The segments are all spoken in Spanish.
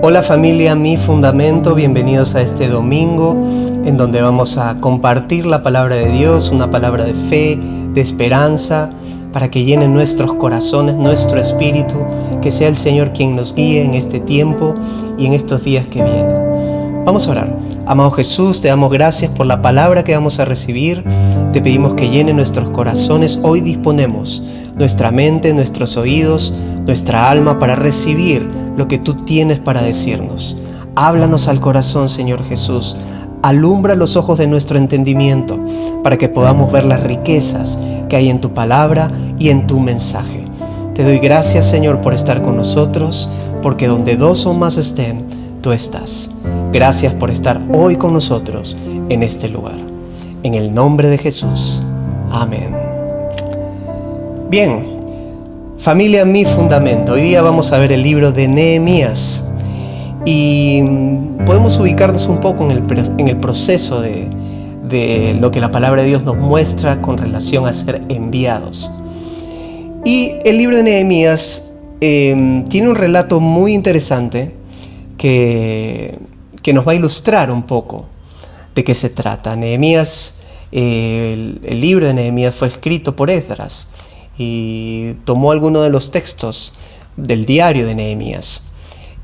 Hola familia, Mi Fundamento, bienvenidos a este domingo en donde vamos a compartir la palabra de Dios, una palabra de fe, de esperanza, para que llene nuestros corazones, nuestro espíritu, que sea el Señor quien nos guíe en este tiempo y en estos días que vienen. Vamos a orar. Amado Jesús, te damos gracias por la palabra que vamos a recibir. Te pedimos que llene nuestros corazones. Hoy disponemos nuestra mente, nuestros oídos, nuestra alma para recibir lo que tú tienes para decirnos. Háblanos al corazón, Señor Jesús. Alumbra los ojos de nuestro entendimiento para que podamos ver las riquezas que hay en tu palabra y en tu mensaje. Te doy gracias, Señor, por estar con nosotros, porque donde dos o más estén, tú estás. Gracias por estar hoy con nosotros en este lugar. En el nombre de Jesús. Amén. Bien, familia, Mi Fundamento. Hoy día vamos a ver el libro de Nehemías. Y podemos ubicarnos un poco en el proceso de lo que la palabra de Dios nos muestra con relación a ser enviados. Y el libro de Nehemías tiene un relato muy interesante que nos va a ilustrar un poco de qué se trata. Nehemías, el libro de Nehemías fue escrito por Esdras y tomó algunos de los textos del diario de Nehemías.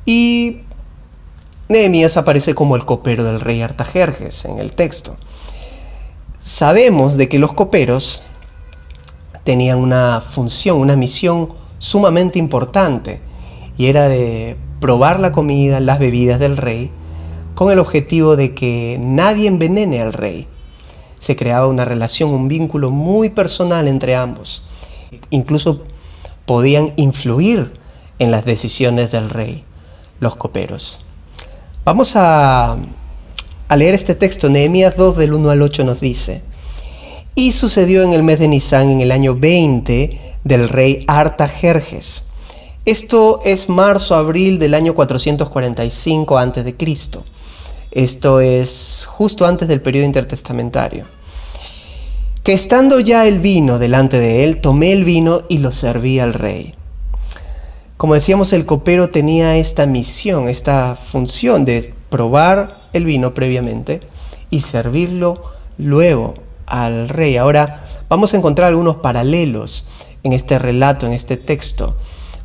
Y Nehemías aparece como el copero del rey Artajerjes en el texto. Sabemos de que los coperos tenían una función, una misión sumamente importante, y era de probar la comida, las bebidas del rey, con el objetivo de que nadie envenene al rey. Se creaba una relación, un vínculo muy personal entre ambos. Incluso podían influir en las decisiones del rey, los coperos. Vamos a leer este texto. Nehemías 2 del 1 al 8 nos dice: Y sucedió en el mes de Nisán, en el año 20 del rey Artajerjes. Esto es marzo-abril del año 445 a.C. Esto es justo antes del periodo intertestamentario. Que estando ya el vino delante de él, tomé el vino y lo serví al rey. Como decíamos, el copero tenía esta misión, esta función de probar el vino previamente y servirlo luego al rey. Ahora vamos a encontrar algunos paralelos en este relato, en este texto,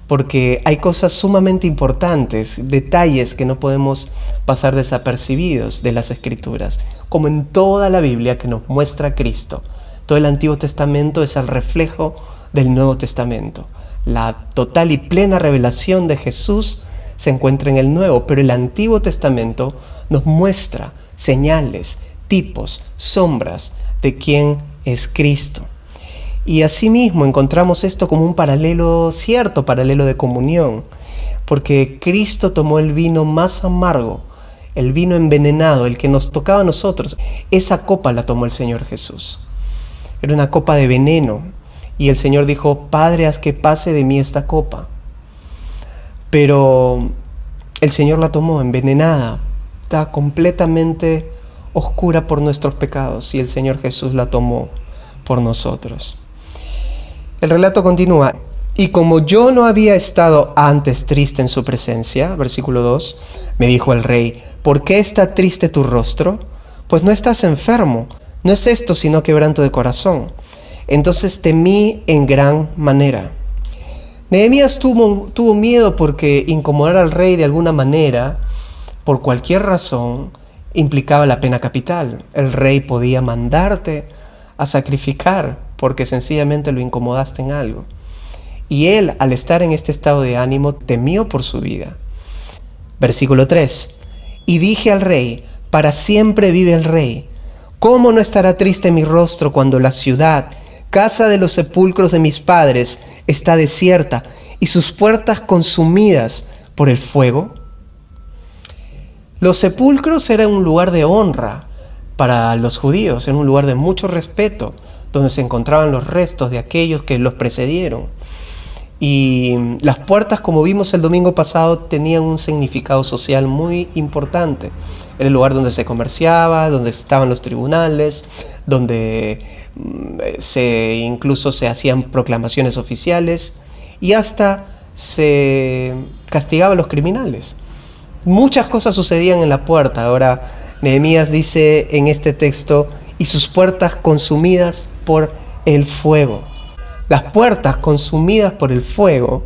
porque hay cosas sumamente importantes, detalles que no podemos pasar desapercibidos de las Escrituras, como en toda la Biblia que nos muestra Cristo. Todo el Antiguo Testamento es el reflejo del Nuevo Testamento. La total y plena revelación de Jesús se encuentra en el Nuevo, pero el Antiguo Testamento nos muestra señales, tipos, sombras de quién es Cristo. Y asimismo encontramos esto como un paralelo, cierto paralelo de comunión, porque Cristo tomó el vino más amargo, el vino envenenado, el que nos tocaba a nosotros. Esa copa la tomó el Señor Jesús. Era una copa de veneno. Y el Señor dijo: Padre, haz que pase de mí esta copa. Pero el Señor la tomó envenenada, está completamente oscura por nuestros pecados, y el Señor Jesús la tomó por nosotros. El relato continúa: Y como yo no había estado antes triste en su presencia, versículo 2, me dijo el rey: ¿Por qué está triste tu rostro? Pues no estás enfermo, no es esto sino quebranto de corazón. Entonces temí en gran manera. Nehemías tuvo miedo porque incomodar al rey de alguna manera, por cualquier razón, implicaba la pena capital. El rey podía mandarte a sacrificar porque sencillamente lo incomodaste en algo. Y él, al estar en este estado de ánimo, temió por su vida. Versículo 3. Y dije al rey: para siempre vive el rey. ¿Cómo no estará triste mi rostro cuando la ciudad, casa de los sepulcros de mis padres, está desierta y sus puertas consumidas por el fuego? Los sepulcros eran un lugar de honra para los judíos, era un lugar de mucho respeto, donde se encontraban los restos de aquellos que los precedieron. Y las puertas, como vimos el domingo pasado, tenían un significado social muy importante. Era el lugar donde se comerciaba, donde estaban los tribunales, donde incluso se hacían proclamaciones oficiales y hasta se castigaba a los criminales. Muchas cosas sucedían en la puerta. Ahora Nehemías dice en este texto, y sus puertas consumidas por el fuego. Las puertas consumidas por el fuego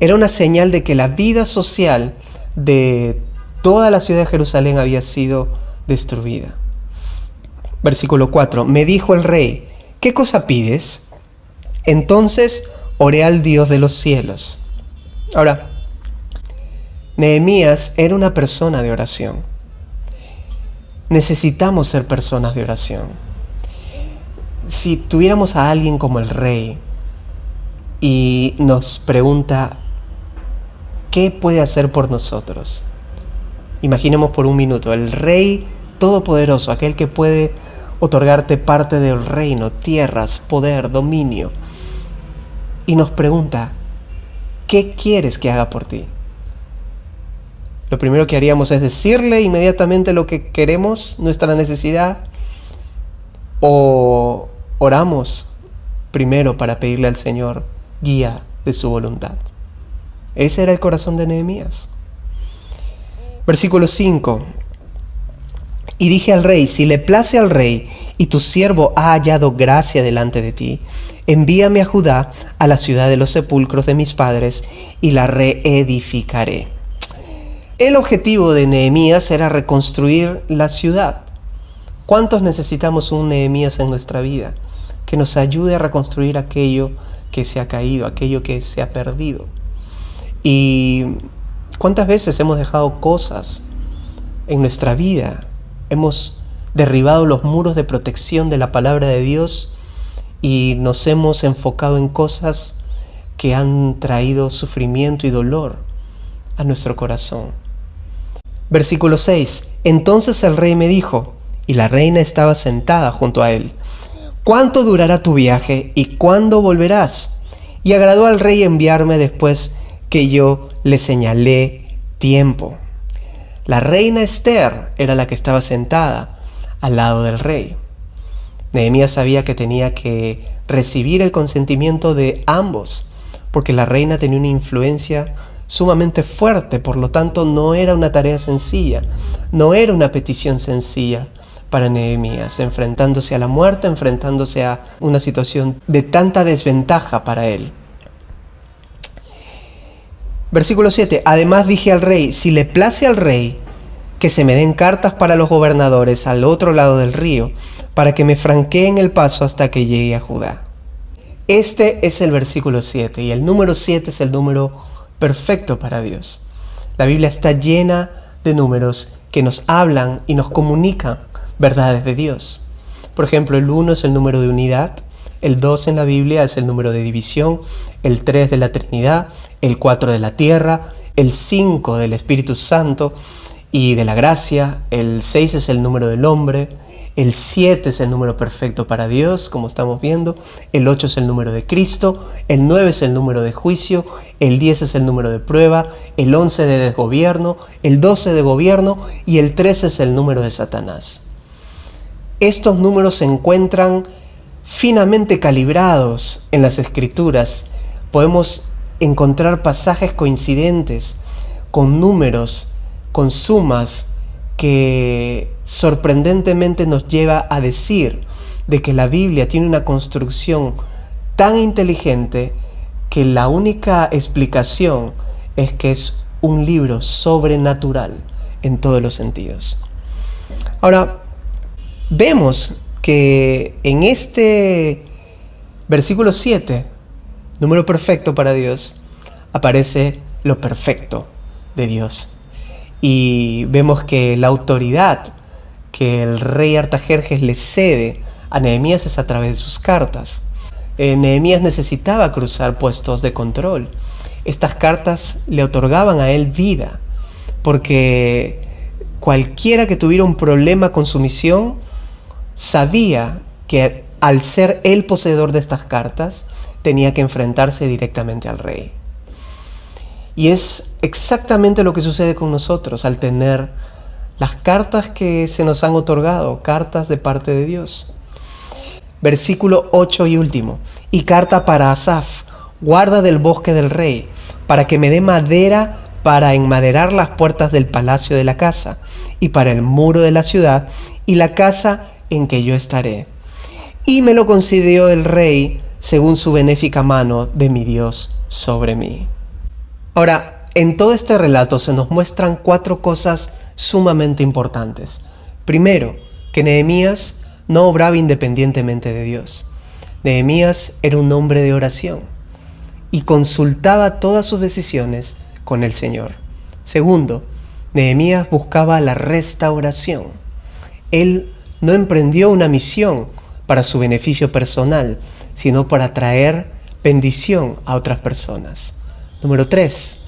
era una señal de que la vida social de toda la ciudad de Jerusalén había sido destruida. Versículo 4. Me dijo el rey, ¿qué cosa pides? Entonces oré al Dios de los cielos. Ahora, Nehemías era una persona de oración. Necesitamos ser personas de oración. Si tuviéramos a alguien como el rey y nos pregunta, ¿qué puede hacer por nosotros? Imaginemos por un minuto, el Rey Todopoderoso, aquel que puede otorgarte parte del reino, tierras, poder, dominio, y nos pregunta, ¿qué quieres que haga por ti? Lo primero que haríamos es decirle inmediatamente lo que queremos, nuestra necesidad, o oramos primero para pedirle al Señor guía de su voluntad. Ese era el corazón de Nehemías. Versículo 5. Y dije al rey, si le place al rey y tu siervo ha hallado gracia delante de ti, envíame a Judá, a la ciudad de los sepulcros de mis padres, y la reedificaré. El objetivo de Nehemías era reconstruir la ciudad. ¿Cuántos necesitamos un Nehemías en nuestra vida? Que nos ayude a reconstruir aquello que se ha caído, aquello que se ha perdido. ¿Y cuántas veces hemos dejado cosas en nuestra vida? Hemos derribado los muros de protección de la palabra de Dios y nos hemos enfocado en cosas que han traído sufrimiento y dolor a nuestro corazón. Versículo 6. Entonces el rey me dijo, y la reina estaba sentada junto a él, ¿cuánto durará tu viaje y cuándo volverás? Y agradó al rey enviarme después que yo le señalé tiempo. La reina Esther era la que estaba sentada al lado del rey. Nehemías sabía que tenía que recibir el consentimiento de ambos, porque la reina tenía una influencia sumamente fuerte, por lo tanto no era una tarea sencilla, no era una petición sencilla para Nehemías, enfrentándose a la muerte, enfrentándose a una situación de tanta desventaja para él. Versículo 7. Además dije al rey, si le place al rey, que se me den cartas para los gobernadores al otro lado del río, para que me franqueen el paso hasta que llegue a Judá. Este es el versículo 7, y el número 7 es el número perfecto para Dios. La Biblia está llena de números que nos hablan y nos comunican verdades de Dios. Por ejemplo, el 1 es el número de unidad, el 2 en la Biblia es el número de división, el 3 de la Trinidad, el 4 de la tierra, el 5 del Espíritu Santo y de la gracia, el 6 es el número del hombre, el 7 es el número perfecto para Dios, como estamos viendo, el 8 es el número de Cristo, el 9 es el número de juicio, el 10 es el número de prueba, el 11 de desgobierno, el 12 de gobierno y el 13 es el número de Satanás. Estos números se encuentran finamente calibrados en las Escrituras. Podemos encontrar pasajes coincidentes con números, con sumas que sorprendentemente nos lleva a decir de que la Biblia tiene una construcción tan inteligente que la única explicación es que es un libro sobrenatural en todos los sentidos. Ahora, vemos que en este versículo 7, número perfecto para Dios, aparece lo perfecto de Dios. Y vemos que la autoridad que el rey Artajerjes le cede a Nehemías es a través de sus cartas. Nehemías necesitaba cruzar puestos de control. Estas cartas le otorgaban a él vida, porque cualquiera que tuviera un problema con su misión sabía que al ser el poseedor de estas cartas tenía que enfrentarse directamente al rey. Y es exactamente lo que sucede con nosotros al tener las cartas que se nos han otorgado, cartas de parte de Dios. Versículo 8 y último. Y carta para Asaf, guarda del bosque del rey, para que me dé madera para enmaderar las puertas del palacio de la casa, y para el muro de la ciudad, y la casa en que yo estaré. Y me lo concedió el rey según su benéfica mano de mi Dios sobre mí. Ahora, en todo este relato se nos muestran 4 cosas sumamente importantes. Primero, que Nehemías no obraba independientemente de Dios. Nehemías era un hombre de oración y consultaba todas sus decisiones con el Señor. Segundo, Nehemías buscaba la restauración. Él no emprendió una misión para su beneficio personal, sino para traer bendición a otras personas. Número 3,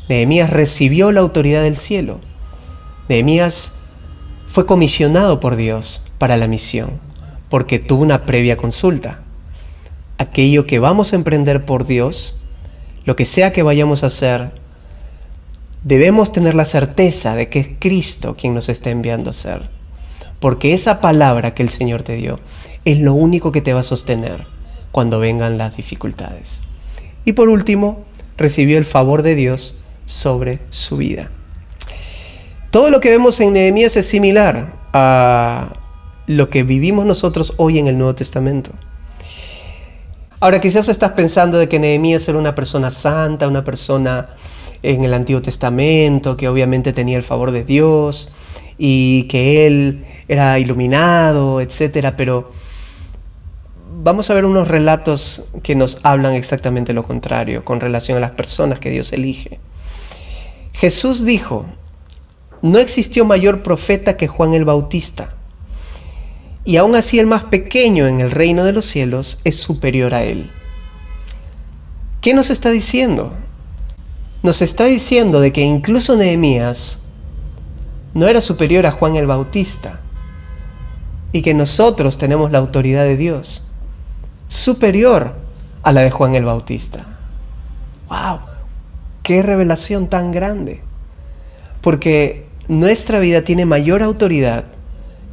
Nehemías recibió la autoridad del cielo. Nehemías fue comisionado por Dios para la misión, porque tuvo una previa consulta. Aquello que vamos a emprender por Dios, lo que sea que vayamos a hacer, debemos tener la certeza de que es Cristo quien nos está enviando a hacer. Porque esa palabra que el Señor te dio es lo único que te va a sostener cuando vengan las dificultades. Y por último, recibió el favor de Dios sobre su vida. Todo lo que vemos en Nehemías es similar a lo que vivimos nosotros hoy en el Nuevo Testamento. Ahora, quizás estás pensando de que Nehemías era una persona santa, una persona en el Antiguo Testamento, que obviamente tenía el favor de Dios y que él era iluminado, etc. Pero vamos a ver unos relatos que nos hablan exactamente lo contrario con relación a las personas que Dios elige. Jesús dijo: no existió mayor profeta que Juan el Bautista, y aún así el más pequeño en el reino de los cielos es superior a él. ¿Qué nos está diciendo? Nos está diciendo de que incluso Nehemías no era superior a Juan el Bautista, y que nosotros tenemos la autoridad de Dios superior a la de Juan el Bautista. ¡Wow! ¡Qué revelación tan grande! Porque nuestra vida tiene mayor autoridad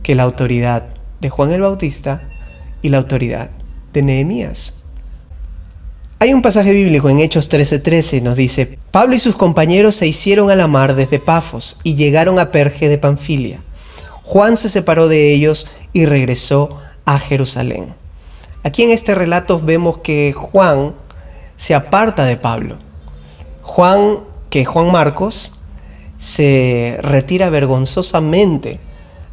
que la autoridad de Juan el Bautista y la autoridad de Nehemías. Hay un pasaje bíblico en Hechos 13:13, nos dice: Pablo y sus compañeros se hicieron a la mar desde Pafos y llegaron a Perge de Panfilia. Juan se separó de ellos y regresó a Jerusalén. Aquí en este relato vemos que Juan se aparta de Pablo. Juan Marcos se retira vergonzosamente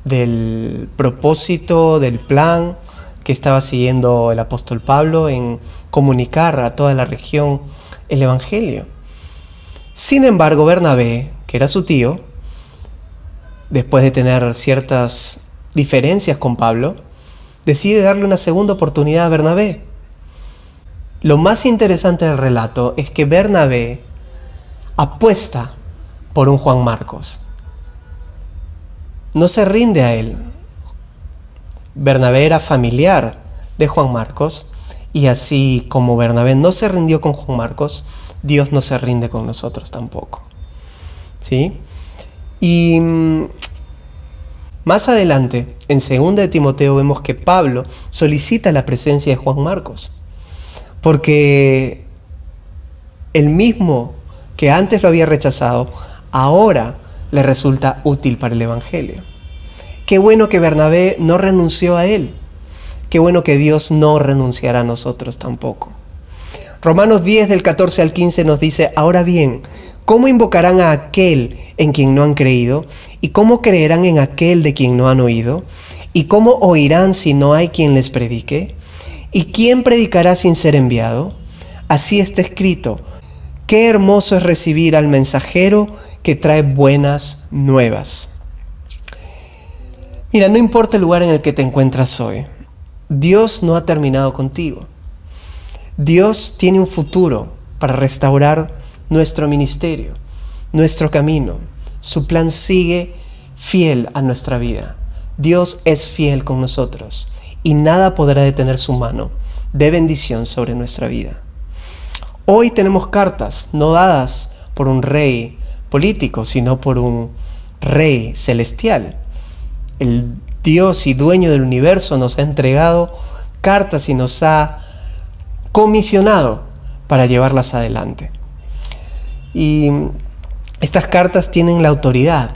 del propósito, del plan que estaba siguiendo el apóstol Pablo en comunicar a toda la región el evangelio. Sin embargo, Bernabé, que era su tío, después de tener ciertas diferencias con Pablo, decide darle una segunda oportunidad a Bernabé. Lo más interesante del relato es que Bernabé apuesta por un Juan Marcos. No se rinde a él. Bernabé era familiar de Juan Marcos, y así como Bernabé no se rindió con Juan Marcos, Dios no se rinde con nosotros tampoco. ¿Sí? Y más adelante, en 2 de Timoteo, vemos que Pablo solicita la presencia de Juan Marcos, porque el mismo que antes lo había rechazado, ahora le resulta útil para el evangelio. Qué bueno que Bernabé no renunció a él. Qué bueno que Dios no renunciará a nosotros tampoco. Romanos 10 del 14 al 15 nos dice: ahora bien, ¿cómo invocarán a aquel en quien no han creído? ¿Y cómo creerán en aquel de quien no han oído? ¿Y cómo oirán si no hay quien les predique? ¿Y quién predicará sin ser enviado? Así está escrito: qué hermoso es recibir al mensajero que trae buenas nuevas. Mira, no importa el lugar en el que te encuentras hoy, Dios no ha terminado contigo. Dios tiene un futuro para restaurar nuestro ministerio, nuestro camino. Su plan sigue fiel a nuestra vida. Dios es fiel con nosotros y nada podrá detener su mano de bendición sobre nuestra vida. Hoy tenemos cartas no dadas por un rey político, sino por un rey celestial. El Dios y dueño del universo nos ha entregado cartas y nos ha comisionado para llevarlas adelante. Y Estas cartas tienen la autoridad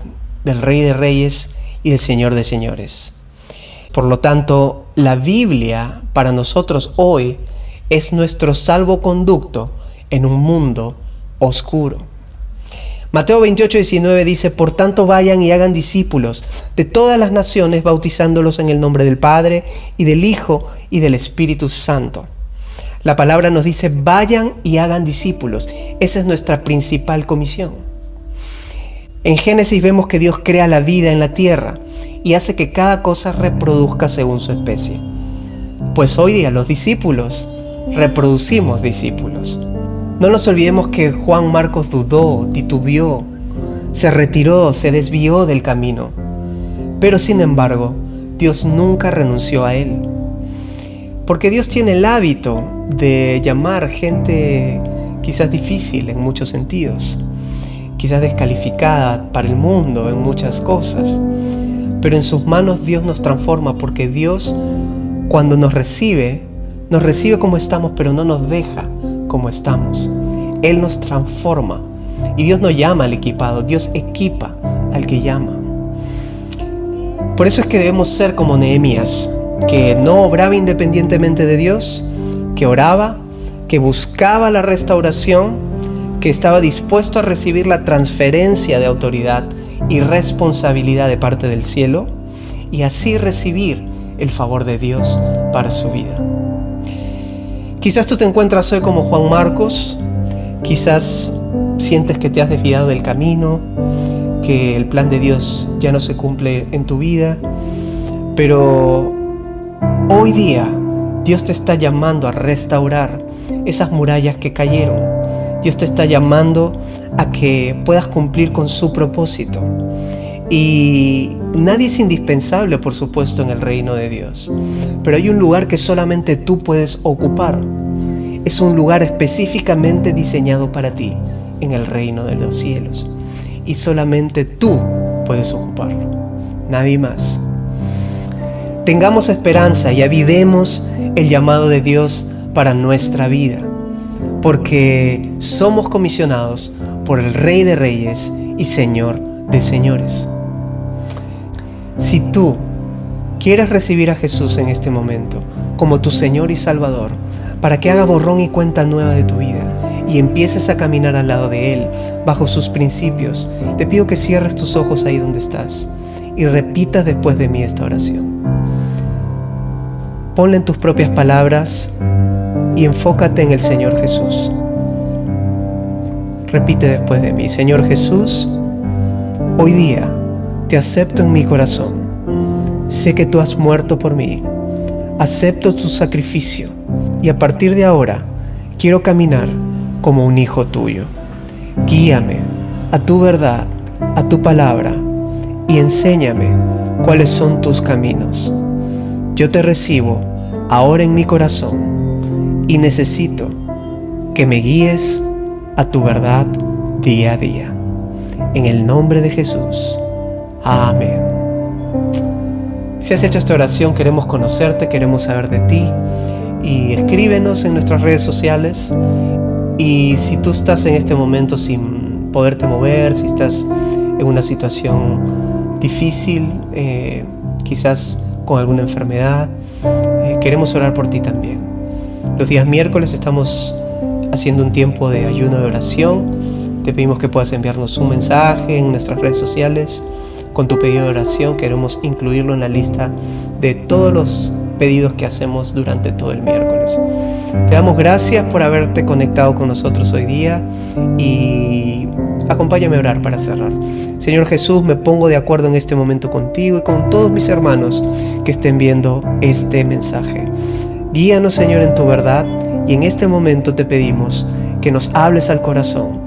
del Rey de Reyes y del Señor de Señores. Por lo tanto, la Biblia para nosotros hoy es nuestro salvoconducto en un mundo oscuro. Mateo 28:19 dice: por tanto vayan y hagan discípulos de todas las naciones, bautizándolos en el nombre del Padre y del Hijo y del Espíritu Santo. La palabra nos dice: vayan y hagan discípulos. Esa es nuestra principal comisión. En Génesis vemos que Dios crea la vida en la tierra y hace que cada cosa reproduzca según su especie. Pues hoy día los discípulos reproducimos discípulos. No nos olvidemos que Juan Marcos dudó, titubeó, se retiró, se desvió del camino. Pero sin embargo, Dios nunca renunció a él. Porque Dios tiene el hábito de llamar gente quizás difícil en muchos sentidos, quizás descalificada para el mundo en muchas cosas. Pero en sus manos Dios nos transforma, porque Dios, cuando nos recibe como estamos, pero no nos deja como estamos. Él nos transforma. Y Dios no llama al equipado, Dios equipa al que llama. Por eso es que debemos ser como Nehemías, que no obraba independientemente de Dios, que oraba, que buscaba la restauración, que estaba dispuesto a recibir la transferencia de autoridad y responsabilidad de parte del cielo, y así recibir el favor de Dios para su vida. Quizás tú te encuentras hoy como Juan Marcos, quizás sientes que te has desviado del camino, que el plan de Dios ya no se cumple en tu vida, pero hoy día Dios te está llamando a restaurar esas murallas que cayeron. Dios te está llamando a que puedas cumplir con su propósito. Y nadie es indispensable, por supuesto, en el reino de Dios. Pero hay un lugar que solamente tú puedes ocupar. Es un lugar específicamente diseñado para ti en el reino de los cielos. Y solamente tú puedes ocuparlo. Nadie más. Tengamos esperanza y avivemos el llamado de Dios para nuestra vida, porque somos comisionados por el Rey de Reyes y Señor de Señores. Si tú quieres recibir a Jesús en este momento como tu Señor y Salvador, para que haga borrón y cuenta nueva de tu vida y empieces a caminar al lado de Él, bajo sus principios, te pido que cierres tus ojos ahí donde estás y repitas después de mí esta oración. Ponle en tus propias palabras y enfócate en el Señor Jesús. Repite después de mí: Señor Jesús, hoy día te acepto en mi corazón. Sé que tú has muerto por mí. Acepto tu sacrificio y a partir de ahora quiero caminar como un hijo tuyo. Guíame a tu verdad, a tu palabra, y enséñame cuáles son tus caminos. Yo te recibo ahora en mi corazón y necesito que me guíes a tu verdad día a día. En el nombre de Jesús. Amén. Si has hecho esta oración, queremos conocerte, queremos saber de ti, y escríbenos en nuestras redes sociales. Y si tú estás en este momento sin poderte mover, si estás en una situación difícil, quizás con alguna enfermedad, queremos orar por ti también. Los días miércoles estamos haciendo un tiempo de ayuno de oración. Te pedimos que puedas enviarnos un mensaje en nuestras redes sociales con tu pedido de oración. Queremos incluirlo en la lista de todos los pedidos que hacemos durante todo el miércoles. Te damos gracias por haberte conectado con nosotros hoy día y acompáñame a orar para cerrar. Señor Jesús, me pongo de acuerdo en este momento contigo y con todos mis hermanos que estén viendo este mensaje. Guíanos, Señor, en tu verdad, y en este momento te pedimos que nos hables al corazón.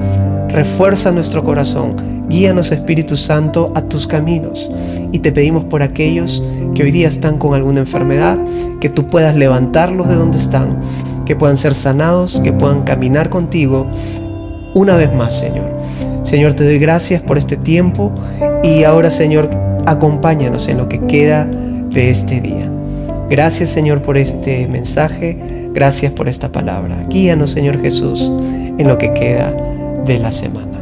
Refuerza nuestro corazón. Guíanos, Espíritu Santo, a tus caminos. Y te pedimos por aquellos que hoy día están con alguna enfermedad, que tú puedas levantarlos de donde están, que puedan ser sanados, que puedan caminar contigo una vez más, Señor. Señor, te doy gracias por este tiempo y ahora, Señor, acompáñanos en lo que queda de este día. Gracias, Señor, por este mensaje. Gracias por esta palabra. Guíanos, Señor Jesús, en lo que queda de la semana.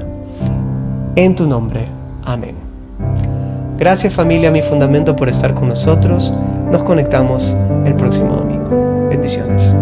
En tu nombre. Amén. Gracias, familia Mi Fundamento, por estar con nosotros. Nos conectamos el próximo domingo. Bendiciones.